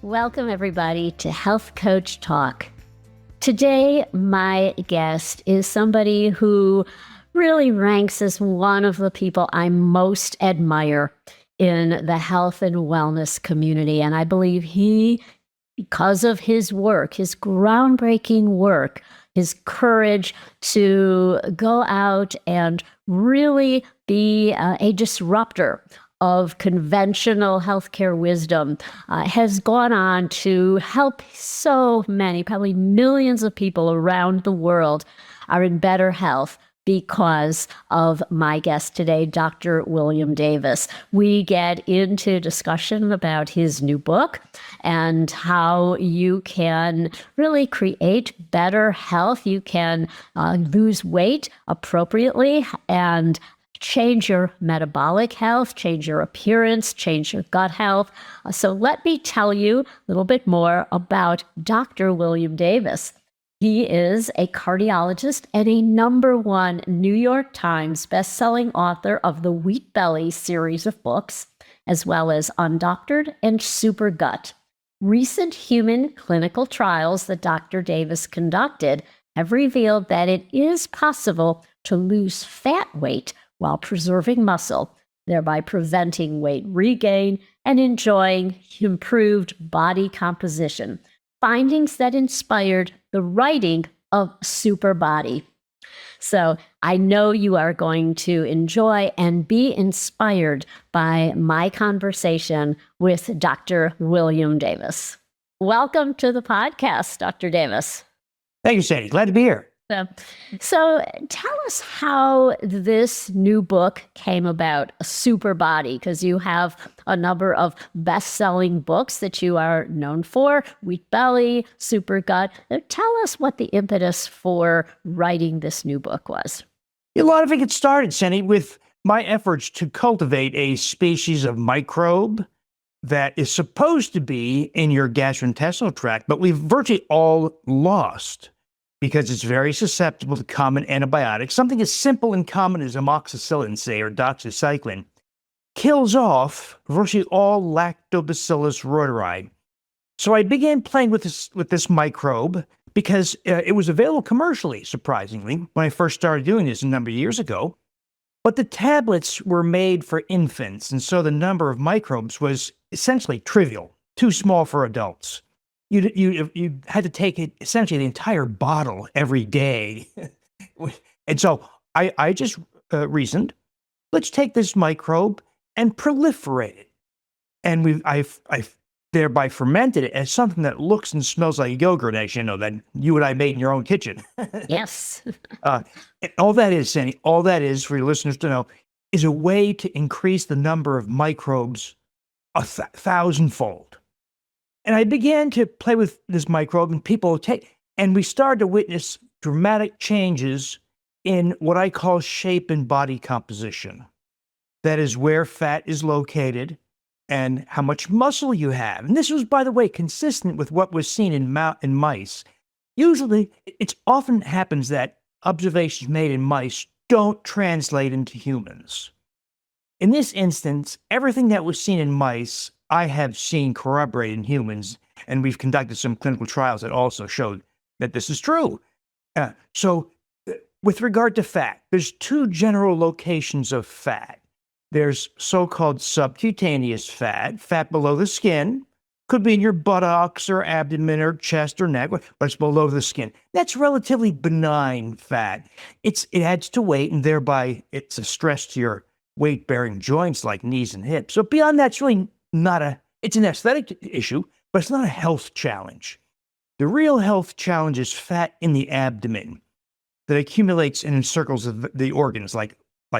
Welcome, everybody, to Health Coach Talk. Today, my guest is somebody who really ranks as one of the people I most admire in the health and wellness community. And I believe he, because of his work, his groundbreaking work, his courage to go out and really be a disruptor of conventional healthcare wisdom, has gone on to help so many, probably millions of people around the world are in better health because of my guest today, Dr. William Davis. We get into discussion about his new book and how you can really create better health. You can lose weight appropriately and change your metabolic health, change your appearance, change your gut health. So let me tell you a little bit more about Dr. William Davis. He is a cardiologist and a #1 New York Times bestselling author of the Wheat Belly series of books, as well as Undoctored and Super Gut. Recent human clinical trials that Dr. Davis conducted have revealed that it is possible to lose fat weight while preserving muscle, thereby preventing weight regain and enjoying improved body composition. Findings that inspired the writing of Super Body. So I know you are going to enjoy and be inspired by my conversation with Dr. William Davis. Welcome to the podcast, Dr. Davis. Thank you, Sandi. Glad to be here. So tell us how this new book came about, Super Body, because you have a number of best-selling books that you are known for, Wheat Belly, Super Gut. Tell us what the impetus for writing this new book was. A lot of it gets started, Sandi, with my efforts to cultivate a species of microbe that is supposed to be in your gastrointestinal tract, but we've virtually all lost, because it's very susceptible to common antibiotics. Something as simple and common as amoxicillin, say, or doxycycline, kills off virtually all Lactobacillus reuteri. So I began playing with this microbe because it was available commercially, surprisingly, when I first started doing this a number of years ago. But the tablets were made for infants, and so the number of microbes was essentially trivial, too small for adults. You had to take it, essentially the entire bottle every day. And so I just reasoned, let's take this microbe and proliferate it. And I've thereby fermented it as something that looks and smells like yogurt, as you know, that you and I made in your own kitchen. Yes. And all that is, Sandi, all that is, for your listeners to know, is a way to increase the number of microbes 1,000-fold. And I began to play with this microbe, and we started to witness dramatic changes in what I call shape and body composition. That is where fat is located and how much muscle you have. And this was, by the way, consistent with what was seen in mice. Usually, it often happens that observations made in mice don't translate into humans. In this instance, everything that was seen in mice I have seen corroborated in humans, and we've conducted some clinical trials that also showed that this is true. So with regard to fat, there's two general locations of fat. There's so-called subcutaneous fat, fat below the skin, could be in your buttocks or abdomen or chest or neck, but it's below the skin. That's relatively benign fat. It adds to weight, and thereby it's a stress to your weight-bearing joints like knees and hips. So beyond that, it's really it's an aesthetic issue, but it's not a health challenge. The real health challenge is fat in the abdomen that accumulates and encircles the organs like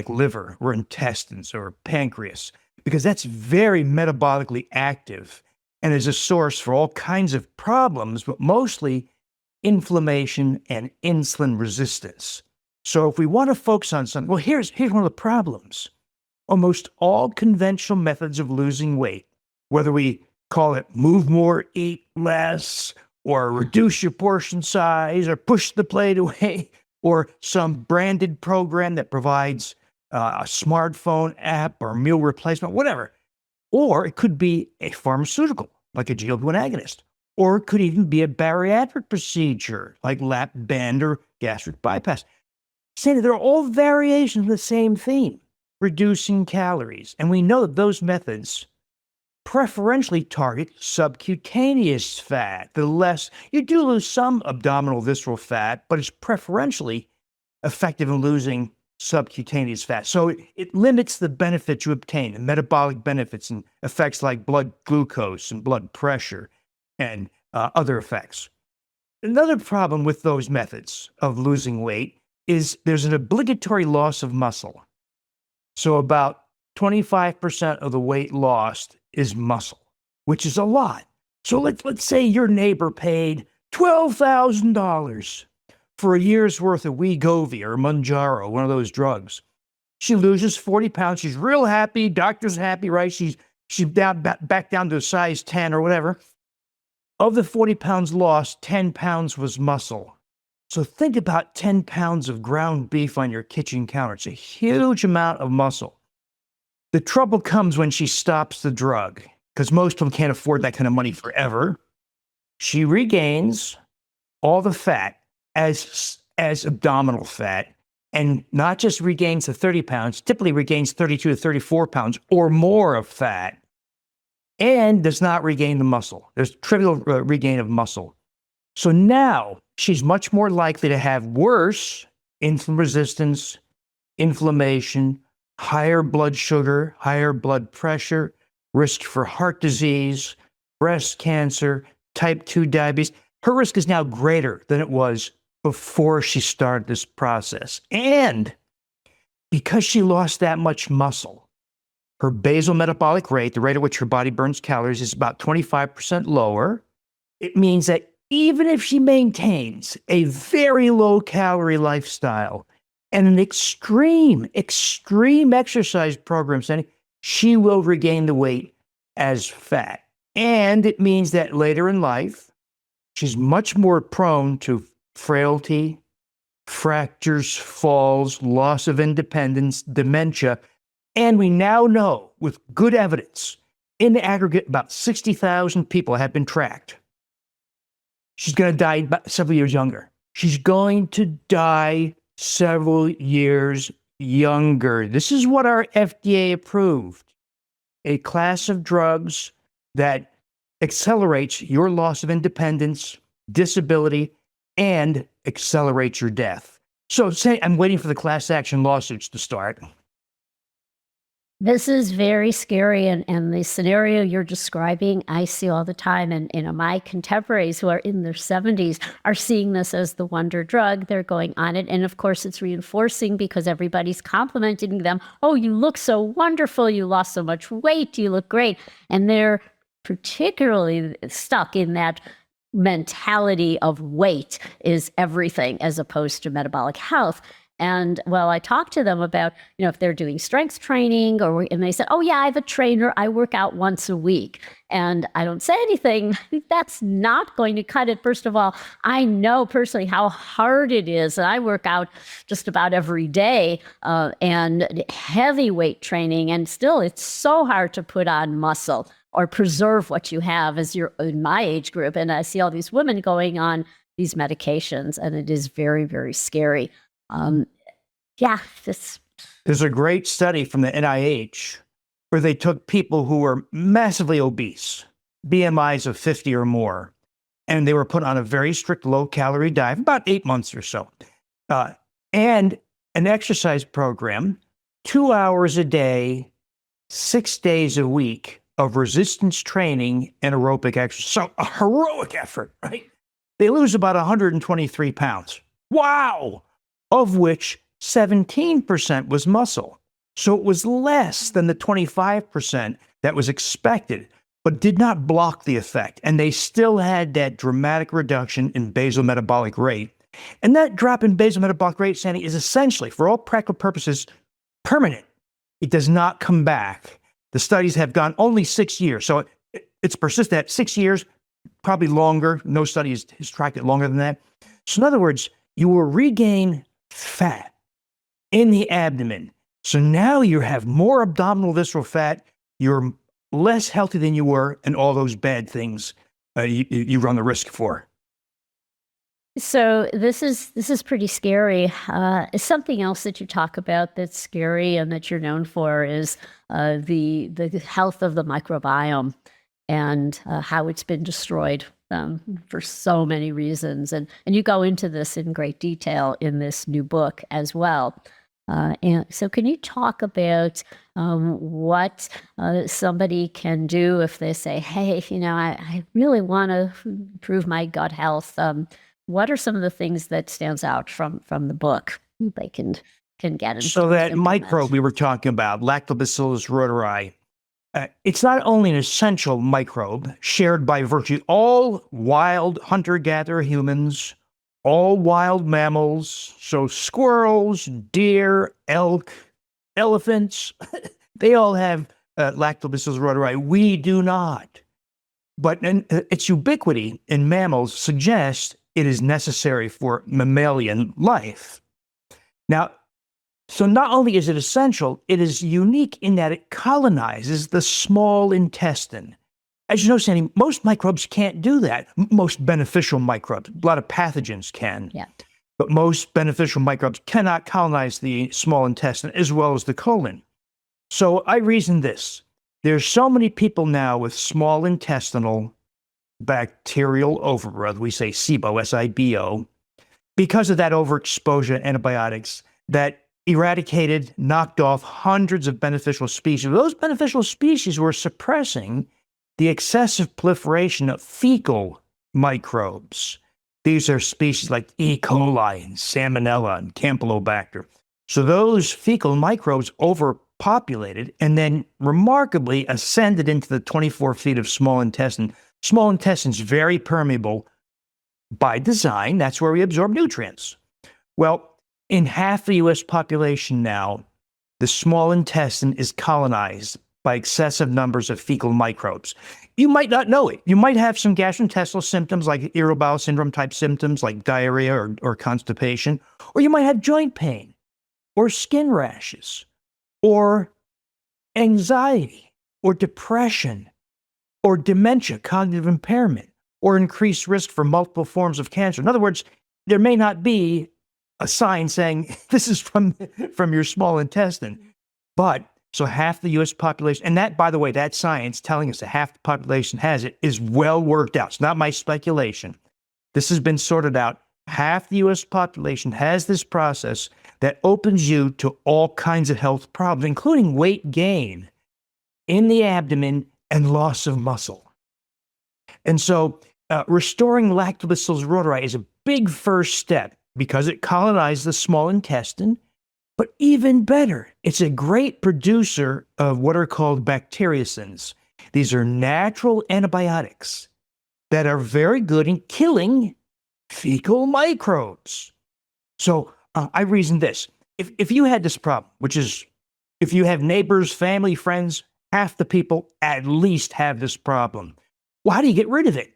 liver or intestines or pancreas, because that's very metabolically active and is a source for all kinds of problems, but mostly inflammation and insulin resistance. So if we want to focus on something, well, here's one of the problems. Almost all conventional methods of losing weight, whether we call it move more, eat less, or reduce your portion size, or push the plate away, or some branded program that provides a smartphone app or meal replacement, whatever. Or it could be a pharmaceutical like a GLP-1 agonist. Or it could even be a bariatric procedure, like lap band or gastric bypass. Sandi, they're all variations of the same theme, reducing calories. And we know that those methods preferentially target subcutaneous fat. The less, you do lose some abdominal visceral fat, but it's preferentially effective in losing subcutaneous fat. So it limits the benefits you obtain, the metabolic benefits and effects like blood glucose and blood pressure and other effects. Another problem with those methods of losing weight is there's an obligatory loss of muscle. So about 25% of the weight lost is muscle, which is a lot. So let's say your neighbor paid $12,000 for a year's worth of Wegovy or Mounjaro, one of those drugs. She loses 40 pounds. She's real happy. Doctor's happy, right? She's back down to a size 10 or whatever. Of the 40 pounds lost, 10 pounds was muscle. So think about 10 pounds of ground beef on your kitchen counter. It's a huge amount of muscle. The trouble comes when she stops the drug, because most of them can't afford that kind of money forever. She regains all the fat as abdominal fat, and not just regains the 30 pounds, typically regains 32 to 34 pounds or more of fat, and does not regain the muscle. There's trivial regain of muscle. So now she's much more likely to have worse insulin resistance, inflammation, higher blood sugar, higher blood pressure, risk for heart disease, breast cancer, type 2 diabetes. Her risk is now greater than it was before she started this process. And because she lost that much muscle, her basal metabolic rate, the rate at which her body burns calories, is about 25% lower. It means that even if she maintains a very low calorie lifestyle and an extreme exercise program, Sandi, she will regain the weight as fat. And it means that later in life, she's much more prone to frailty, fractures, falls, loss of independence, dementia. And we now know with good evidence, in the aggregate, about 60,000 people have been tracked. She's going to die about several years younger. She's going to die several years younger. This is what our FDA approved. A class of drugs that accelerates your loss of independence, disability, and accelerates your death. So say I'm waiting for the class action lawsuits to start. This is very scary, and the scenario you're describing, I see all the time. And my contemporaries who are in their 70s are seeing this as the wonder drug. They're going on it, and of course, it's reinforcing because everybody's complimenting them. Oh, you look so wonderful! You lost so much weight. You look great, and they're particularly stuck in that mentality of weight is everything, as opposed to metabolic health. And well, I talked to them about, if they're doing strength training and they said, oh yeah, I have a trainer. I work out once a week. And I don't say anything. That's not going to cut it. First of all, I know personally how hard it is. And I work out just about every day and heavy weight training. And still, it's so hard to put on muscle or preserve what you have as you're in my age group. And I see all these women going on these medications, and it is very, very scary. There's a great study from the NIH where they took people who were massively obese, BMIs of 50 or more, and they were put on a very strict low-calorie diet, about 8 months or so, and an exercise program, 2 hours a day, 6 days a week of resistance training and aerobic exercise. So a heroic effort, right? They lose about 123 pounds. Wow! Of which 17% was muscle. So it was less than the 25% that was expected, but did not block the effect. And they still had that dramatic reduction in basal metabolic rate. And that drop in basal metabolic rate, Sandi, is essentially, for all practical purposes, permanent. It does not come back. The studies have gone only 6 years. So it's persisted at 6 years, probably longer. No study has tracked it longer than that. So in other words, you will regain fat in the abdomen. So now you have more abdominal visceral fat, you're less healthy than you were, and all those bad things you run the risk for. So this is pretty scary. Something else that you talk about that's scary and that you're known for is the health of the microbiome and how it's been destroyed for so many reasons. And you go into this in great detail in this new book as well. And so can you talk about what somebody can do if they say, hey, I really want to improve my gut health? What are some of the things that stands out from the book they can get? So that microbe we were talking about, Lactobacillus reuteri, it's not only an essential microbe shared by virtually all wild hunter-gatherer humans, all wild mammals, so squirrels, deer, elk, elephants, they all have Lactobacillus reuteri. We do not. But its ubiquity in mammals suggests it is necessary for mammalian life. Now, so not only is it essential, it is unique in that it colonizes the small intestine. As you know, Sandy, most microbes can't do that. Most beneficial microbes, a lot of pathogens can. Yeah. But most beneficial microbes cannot colonize the small intestine as well as the colon. So I reason this. There's so many people now with small intestinal bacterial overgrowth, we say SIBO, S-I-B-O, because of that overexposure to antibiotics that eradicated, knocked off hundreds of beneficial species. Those beneficial species were suppressing the excessive proliferation of fecal microbes. These are species like E. coli and Salmonella and Campylobacter. So those fecal microbes overpopulated and then remarkably ascended into the 24 feet of small intestine. Small intestine is very permeable by design. That's where we absorb nutrients. Well, in half the U.S. population now, the small intestine is colonized by excessive numbers of fecal microbes. You might not know it. You might have some gastrointestinal symptoms like irritable bowel syndrome type symptoms like diarrhea or constipation, or you might have joint pain or skin rashes or anxiety or depression or dementia, cognitive impairment, or increased risk for multiple forms of cancer. In other words, there may not be a sign saying this is from your small intestine, but so half the U.S. population, and that, by the way, that science telling us that half the population has it is well worked out. It's not my speculation. This has been sorted out. Half the U.S. population has this process that opens you to all kinds of health problems, including weight gain in the abdomen and loss of muscle. And so restoring Lactobacillus reuteri is a big first step because it colonizes the small intestine. But even better, it's a great producer of what are called bacteriocins. These are natural antibiotics that are very good in killing fecal microbes. So I reason this. If you had this problem, which is if you have neighbors, family, friends, half the people at least have this problem. Well, how do you get rid of it?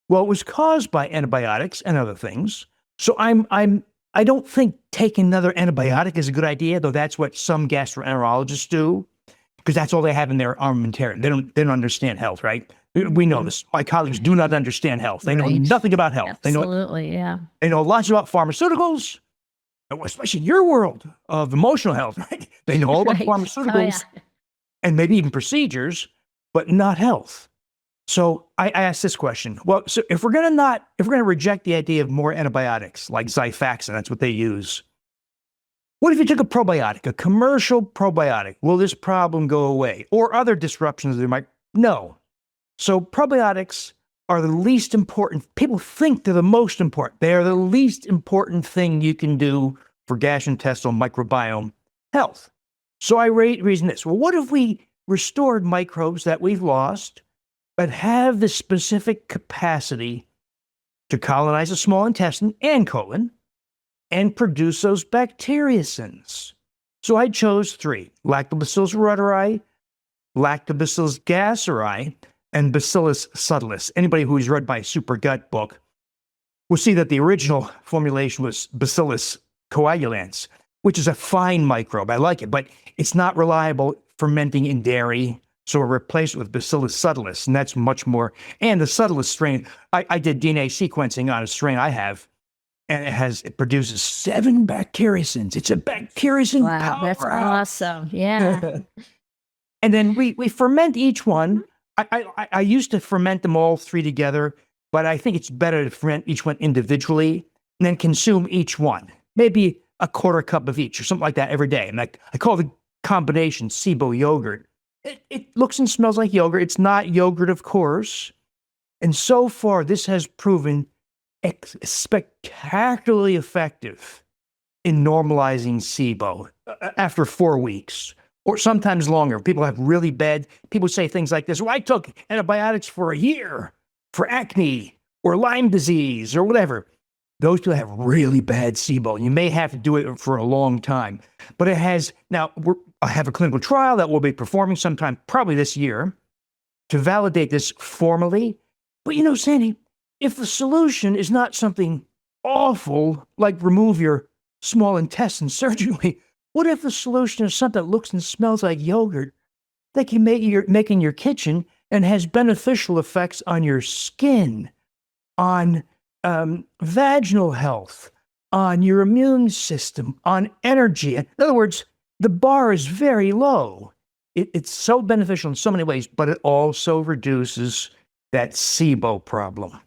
Well, it was caused by antibiotics and other things. So I don't think taking another antibiotic is a good idea, though that's what some gastroenterologists do, because that's all they have in their armamentarium. They don't understand health, right? We know this. My colleagues do not understand health. They know nothing about health. Absolutely, yeah. They know lots about pharmaceuticals, especially in your world of emotional health, right? They know all about pharmaceuticals and maybe even procedures, but not health. So I asked this question. Well, so if we're going to reject the idea of more antibiotics like Xifaxan, that's what they use. What if you took a probiotic, a commercial probiotic? Will this problem go away? Or other disruptions there might? No. So probiotics are the least important. People think they're the most important. They are the least important thing you can do for gastrointestinal microbiome health. So I reason this. Well, what if we restored microbes that we've lost, but have the specific capacity to colonize the small intestine and colon and produce those bacteriocins? So I chose 3, Lactobacillus reuteri, Lactobacillus gasseri, and Bacillus subtilis. Anybody who's read my Super Gut book will see that the original formulation was Bacillus coagulans, which is a fine microbe. I like it, but it's not reliable fermenting in dairy. So we replaced it with Bacillus subtilis, and that's much more. And the subtilis strain, I did DNA sequencing on a strain I have, and it produces 7 bacteriocins. It's a bacteriocin Wow, that's powerhouse. awesome. Yeah. And then we ferment each one. I used to ferment them all 3 together, but I think it's better to ferment each one individually and then consume each one. Maybe a quarter cup of each or something like that every day. And I call the combination SIBO yogurt. It looks and smells like yogurt. It's not yogurt, of course. And so far, this has proven spectacularly effective in normalizing SIBO after 4 weeks. Or sometimes longer. People have really bad, people say things like this, well, I took antibiotics for a year for acne or Lyme disease or whatever. Those people have really bad SIBO. You may have to do it for a long time. But it has, now I have a clinical trial that we'll be performing sometime probably this year to validate this formally. But you know, Sandy, if the solution is not something awful, like remove your small intestine surgically, what if the solution is something that looks and smells like yogurt that can make in your kitchen and has beneficial effects on your skin, on vaginal health, on your immune system, on energy? In other words, the bar is very low. It's so beneficial in so many ways, but it also reduces that SIBO problem.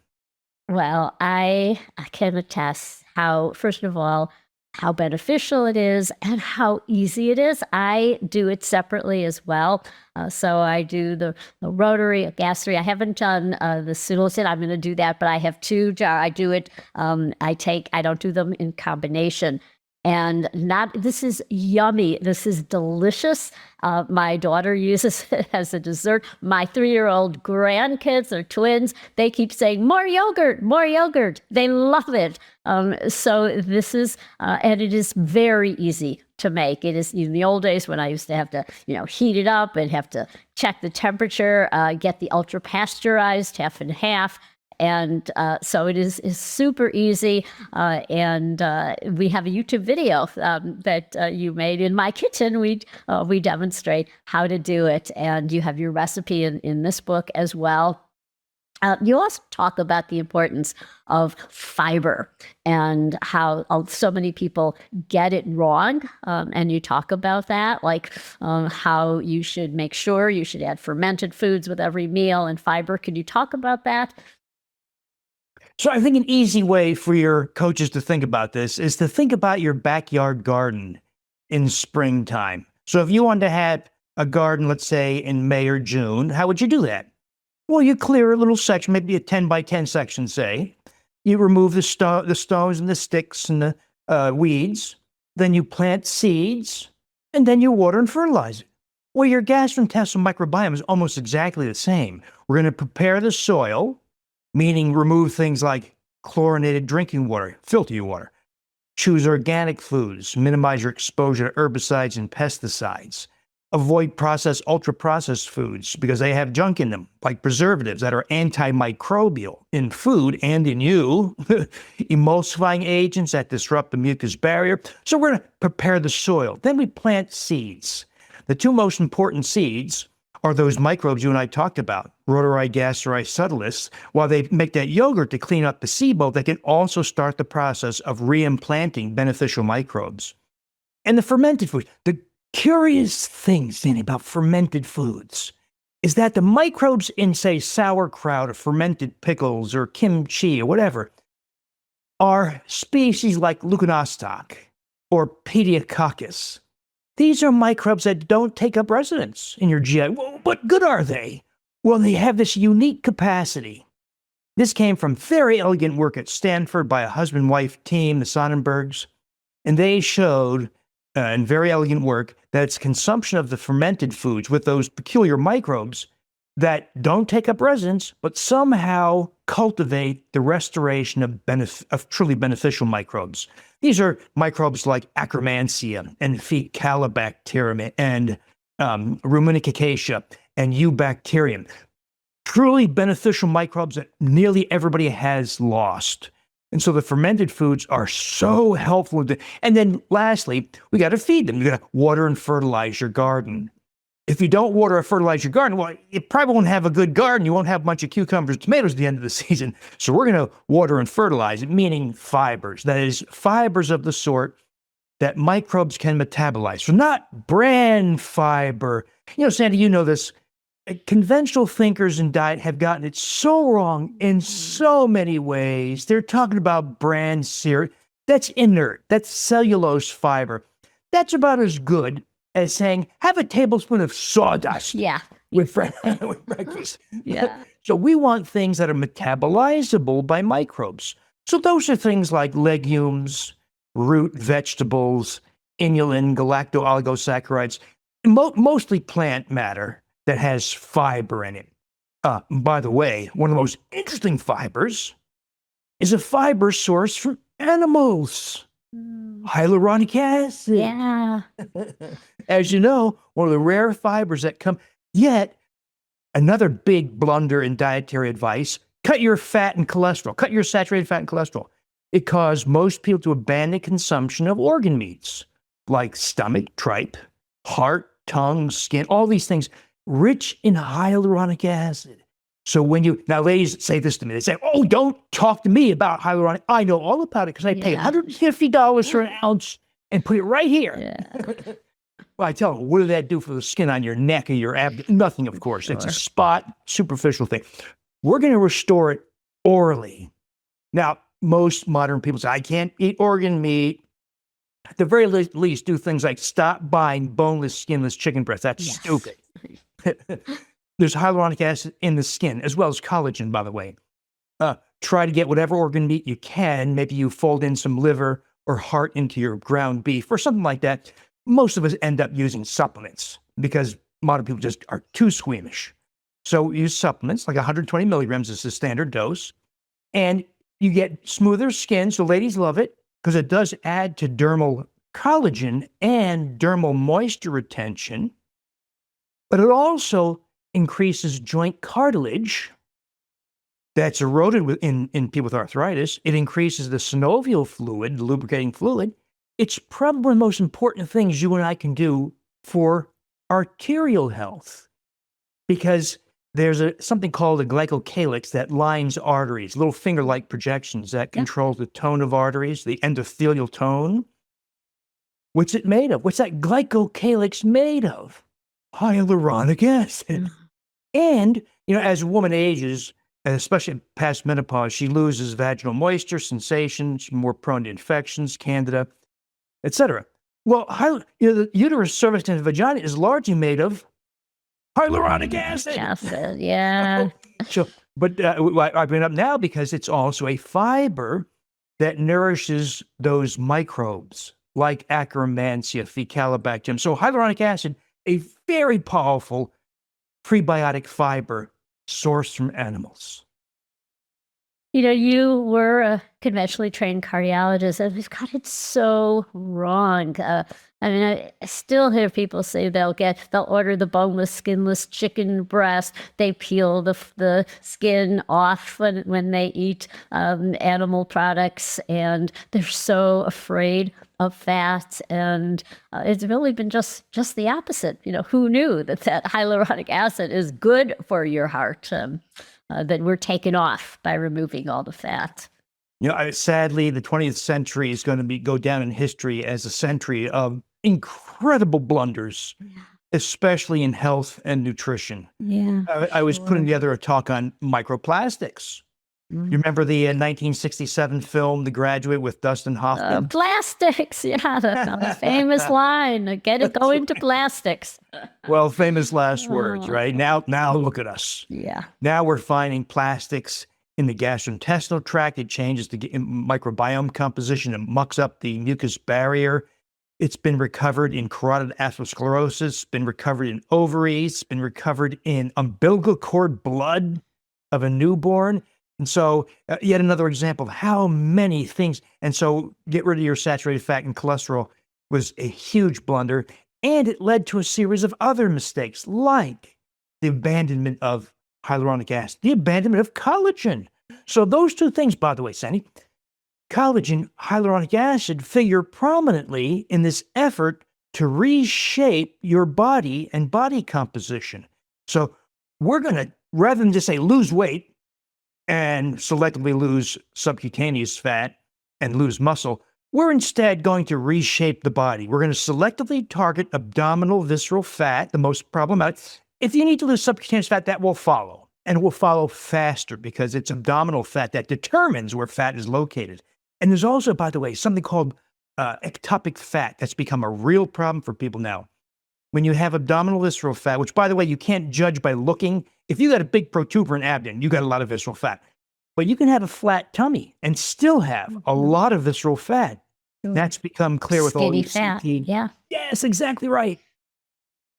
Well, I can attest how, first of all, how beneficial it is and how easy it is. I do it separately as well. So I do the rotary, gastric. I haven't done the pseudolysate. I'm going to do that, but I have 2 jars. I do it. I don't do them in combination. And this is yummy. This is delicious. My daughter uses it as a dessert. My 3-year-old grandkids are twins. They keep saying, more yogurt, more yogurt. They love it. So this is, and it is very easy to make. It is in the old days when I used to have to, heat it up and have to check the temperature, get the ultra pasteurized half and half. And so it is super easy. And we have a YouTube video that you made in my kitchen. We demonstrate how to do it. And you have your recipe in this book as well. You also talk about the importance of fiber and how so many people get it wrong. And you talk about that, like how you should make sure you should add fermented foods with every meal and fiber. Can you talk about that? So I think an easy way for your coaches to think about this is to think about your backyard garden in springtime. So if you wanted to have a garden, let's say in May or June, how would you do that? Well, you clear a little section, maybe a 10 by 10 section, say. You remove the stones and the sticks and the weeds. Then you plant seeds, and then you water and fertilize it. Well, your gastrointestinal microbiome is almost exactly the same. We're going to prepare the soil, meaning remove things like chlorinated drinking water, filter your water. Choose organic foods, minimize your exposure to herbicides and pesticides. Avoid processed, ultra-processed foods because they have junk in them, like preservatives that are antimicrobial in food and in you, emulsifying agents that disrupt the mucus barrier. So we're going to prepare the soil. Then we plant seeds. The 2 most important seeds are those microbes you and I talked about, reuteri, gastroi, subtilis. While they make that yogurt to clean up the SIBO, they can also start the process of reimplanting beneficial microbes. And the fermented foods, the curious thing, Sandy, about fermented foods is that the microbes in, say, sauerkraut or fermented pickles or kimchi or whatever are species like Leuconostoc or Pediococcus. These are microbes that don't take up residence in your GI. Well, what good are they? Well, they have this unique capacity. This came from very elegant work at Stanford by a husband-wife team, the Sonnenbergs, and they showed in very elegant work that it's consumption of the fermented foods with those peculiar microbes that don't take up residence, but somehow cultivate the restoration of truly beneficial microbes. These are microbes like Akkermansia and Faecalibacterium and Ruminicaceae and Eubacterium. Truly beneficial microbes that nearly everybody has lost. And so the fermented foods are so helpful. And then lastly, we got to feed them. You got to water and fertilize your garden. if you don't water or fertilize your garden, well, you probably won't have a good garden. You won't have a bunch of cucumbers and tomatoes at the end of the season. So we're going to water and fertilize it, meaning fibers. That is, fibers of the sort that microbes can metabolize. So not bran fiber. Sandy, you know this. Conventional thinkers in diet have gotten it so wrong in so many ways. They're talking about bran cereal. That's inert. That's cellulose fiber. That's about as good as saying, have a tablespoon of sawdust with breakfast. Yeah. So we want things that are metabolizable by microbes. So those are things like legumes, root vegetables, inulin, galacto-oligosaccharides, mostly plant matter that has fiber in it. By the way, one of the most interesting fibers is a fiber source from animals. Hyaluronic acid. Yeah. As you know, one of the rare fibers that come, yet another big blunder in dietary advice, cut your fat and cholesterol, cut your saturated fat and cholesterol. It caused most people to abandon consumption of organ meats like stomach, tripe, heart, tongue, skin, all these things rich in hyaluronic acid. So now ladies say this to me, they say, oh, don't talk to me about hyaluronic. I know all about it because I pay $150 for an ounce and put it right here. Yeah. Well, I tell them, what did that do for the skin on your neck or your abdomen? Nothing, of course. It's a spot, superficial thing. We're going to restore it orally. Now, most modern people say, I can't eat organ meat. At the very least, do things like stop buying boneless, skinless chicken breast. That's stupid. There's hyaluronic acid in the skin, as well as collagen, by the way. Try to get whatever organ meat you can. Maybe you fold in some liver or heart into your ground beef or something like that. Most of us end up using supplements because modern people just are too squeamish. So use supplements, like 120 milligrams is the standard dose. And you get smoother skin, so ladies love it because it does add to dermal collagen and dermal moisture retention. But it also increases joint cartilage that's eroded in people with arthritis. It increases the synovial fluid, the lubricating fluid. It's probably one of the most important things you and I can do for arterial health because there's something called a glycocalyx that lines arteries, little finger-like projections that control the tone of arteries, the endothelial tone. What's it made of? What's that glycocalyx made of? Hyaluronic acid. And, as a woman ages, especially past menopause, she loses vaginal moisture, sensation, she's more prone to infections, candida, etc. Well, the uterus, cervix, and vagina is largely made of hyaluronic acid. Acid, yeah. But I bring it up now because it's also a fiber that nourishes those microbes like Akkermansia, Faecalibacterium. So hyaluronic acid, a very powerful prebiotic fiber sourced from animals. You were a conventionally trained cardiologist, and we've got it so wrong. I still hear people say they'll order the boneless, skinless chicken breast. They peel the skin off when they eat animal products, and they're so afraid of fat. And it's really been just the opposite. Who knew that hyaluronic acid is good for your heart? That we're taken off by removing all the fat. Sadly, the 20th century is going to go down in history as a century of incredible blunders, especially in health and nutrition. Yeah. I was putting together a talk on microplastics. You remember the 1967 film, The Graduate, with Dustin Hoffman? Plastics, the famous line, go into plastics. Well, famous last words, right? Now look at us. Yeah. Now we're finding plastics in the gastrointestinal tract. It changes the microbiome composition and mucks up the mucus barrier. It's been recovered in carotid atherosclerosis, it's been recovered in ovaries, it's been recovered in umbilical cord blood of a newborn. And so yet another example of how many things. And so get rid of your saturated fat and cholesterol was a huge blunder. And it led to a series of other mistakes, like the abandonment of hyaluronic acid, the abandonment of collagen. So those two things, by the way, Sandi, collagen, hyaluronic acid figure prominently in this effort to reshape your body and body composition. So we're going to, rather than just say lose weight and selectively lose subcutaneous fat and lose muscle, we're instead going to reshape the body. We're going to selectively target abdominal visceral fat, the most problematic. If you need to lose subcutaneous fat, that will follow, and it will follow faster because it's abdominal fat that determines where fat is located. And there's also, by the way, something called ectopic fat that's become a real problem for people now. When you have abdominal visceral fat, which, by the way, you can't judge by looking. If you got a big protuberant abdomen, you got a lot of visceral fat. But you can have a flat tummy and still have a lot of visceral fat. That's become clear with all these fat. CT. Yeah. Yes, exactly right.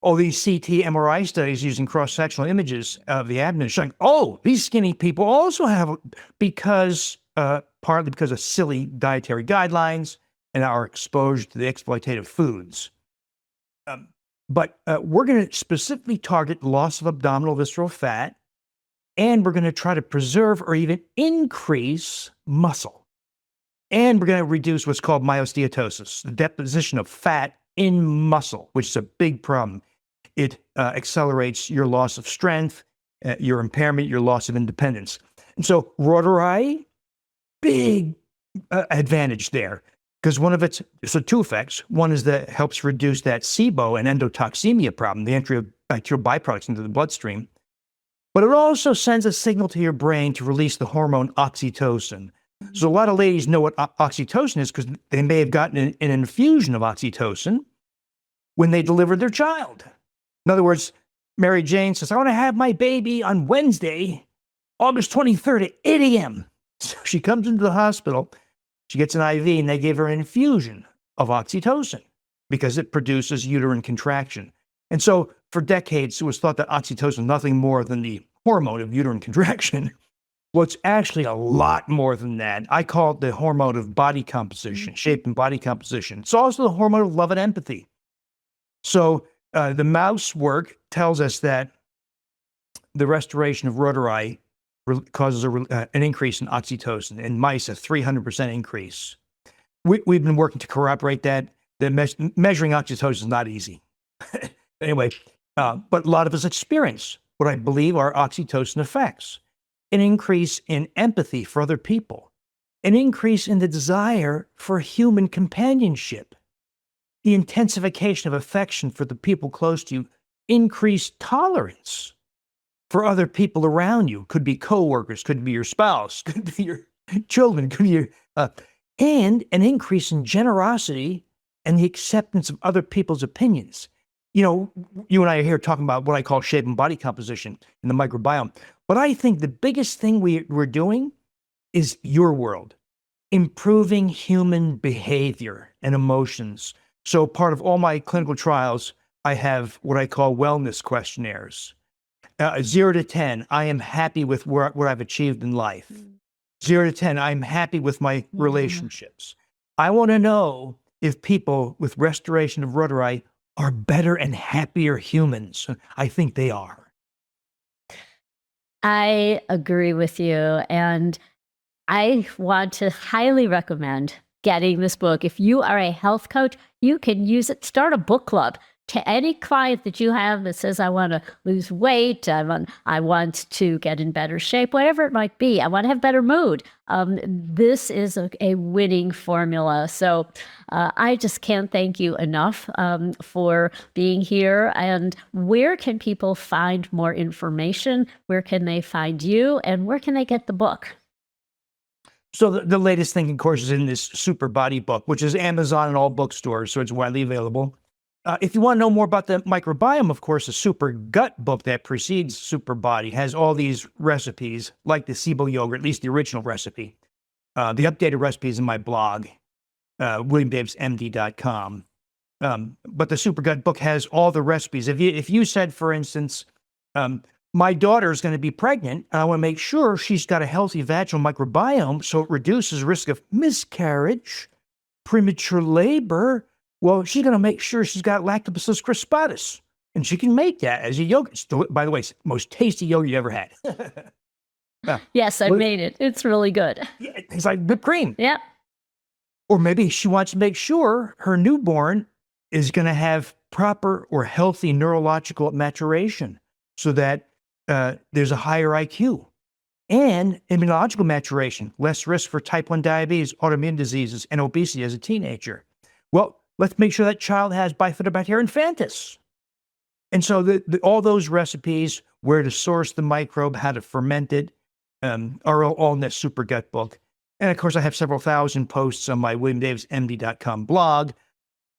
All these CT MRI studies using cross-sectional images of the abdomen showing, oh, these skinny people also have, because partly because of silly dietary guidelines and our exposure to the exploitative foods. But we're going to specifically target loss of abdominal visceral fat, and we're going to try to preserve or even increase muscle. And we're going to reduce what's called myosteatosis, the deposition of fat in muscle, which is a big problem. It accelerates your loss of strength, your impairment, your loss of independence. And so reuteri, big advantage there, because one of its, so two effects. One is that it helps reduce that SIBO and endotoxemia problem, the entry of bacterial byproducts into the bloodstream. But it also sends a signal to your brain to release the hormone oxytocin. So a lot of ladies know what oxytocin is because they may have gotten an infusion of oxytocin when they delivered their child. In other words, Mary Jane says, I want to have my baby on Wednesday, August 23rd at 8 a.m. So she comes into the hospital, she gets an IV, and they give her an infusion of oxytocin because it produces uterine contraction. And so for decades, it was thought that oxytocin was nothing more than the hormone of uterine contraction. Well, it's actually a lot more than that. I call it the hormone of body composition, shape and body composition. It's also the hormone of love and empathy. So the mouse work tells us that the restoration of reuteri causes an increase in oxytocin. In mice, a 300% increase. We've been working to corroborate that. Measuring oxytocin is not easy. Anyway, but a lot of us experience what I believe are oxytocin effects. An increase in empathy for other people, an increase in the desire for human companionship, the intensification of affection for the people close to you, increased tolerance for other people around you. Could be coworkers, could be your spouse, could be your children, could be your, and an increase in generosity and the acceptance of other people's opinions. You know, you and I are here talking about what I call shape and body composition in the microbiome. But I think the biggest thing we're doing is your world, improving human behavior and emotions. So part of all my clinical trials, I have what I call wellness questionnaires. 0 to 10, I am happy with what I've achieved in life. 0 to 10, I'm happy with my relationships. I want to know if people with restoration of reuteri are better and happier humans. I think they are. I agree with you. And I want to highly recommend getting this book. If you are a health coach, you can use it. Start a book club. To any client that you have that says, I want to lose weight, I want to get in better shape, whatever it might be, I want to have better mood. This is a winning formula. So I just can't thank you enough for being here. And where can people find more information? Where can they find you? And where can they get the book? So the latest thing, of course, is in this Super Body book, which is Amazon and all bookstores, so it's widely available. If you want to know more about the microbiome, of course, the Super Gut book that precedes Super Body has all these recipes, like the SIBO yogurt, at least the original recipe. The updated recipe is in my blog, williamdavesmd.com. But the Super Gut book has all the recipes. If you said, for instance, my daughter is going to be pregnant, and I want to make sure she's got a healthy vaginal microbiome so it reduces risk of miscarriage, premature labor, well, she's going to make sure she's got Lactobacillus crispatus, and she can make that as a yogurt. By the way, it's the most tasty yogurt you ever had. Yes, I made it. It's really good. Yeah, it's like whipped cream. Yeah. Or maybe she wants to make sure her newborn is going to have proper or healthy neurological maturation so that there's a higher IQ. And immunological maturation, less risk for type 1 diabetes, autoimmune diseases, and obesity as a teenager. Well, let's make sure that child has Bifidobacteria infantis. And so all those recipes, where to source the microbe, how to ferment it, are all in this Super Gut book. And of course, I have several thousand posts on my WilliamDavisMD.com blog,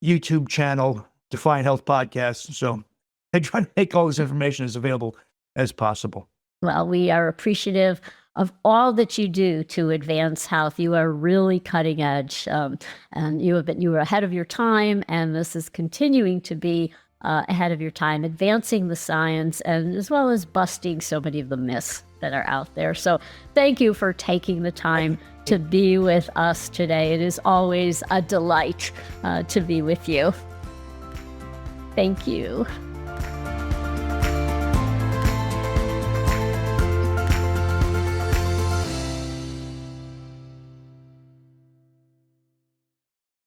YouTube channel, Define Health podcast. So I try to make all this information as available as possible. Well, we are appreciative of all that you do to advance health. You are really cutting edge, and you were ahead of your time, and this is continuing to be ahead of your time, advancing the science, and as well as busting so many of the myths that are out there. So thank you for taking the time to be with us today. It is always a delight to be with you. Thank you.